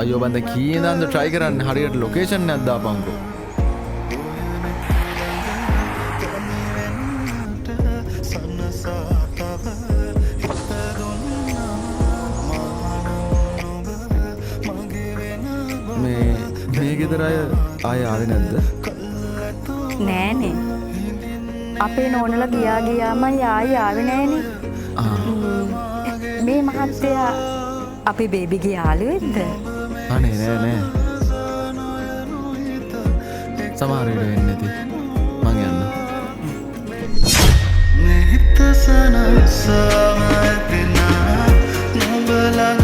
අයෝ බන්ද කීනන්ද try කරන්න හරියට location එකක් දාපන්කෝ. මේ ගෙදර අය ආයේ ආවේ නැද්ද? නෑනේ. අපේ නෝනලා ගියාම ආයේ ආවේ නෑනේ. මේ මහත්තයා අපේ බේබිගේ යාළුවෙක්ද? අනේ නෑ. සමහර වෙලෙ වෙන්නේ නැති. මං යන්න. නිහිත සනසම දිනා නුඹලා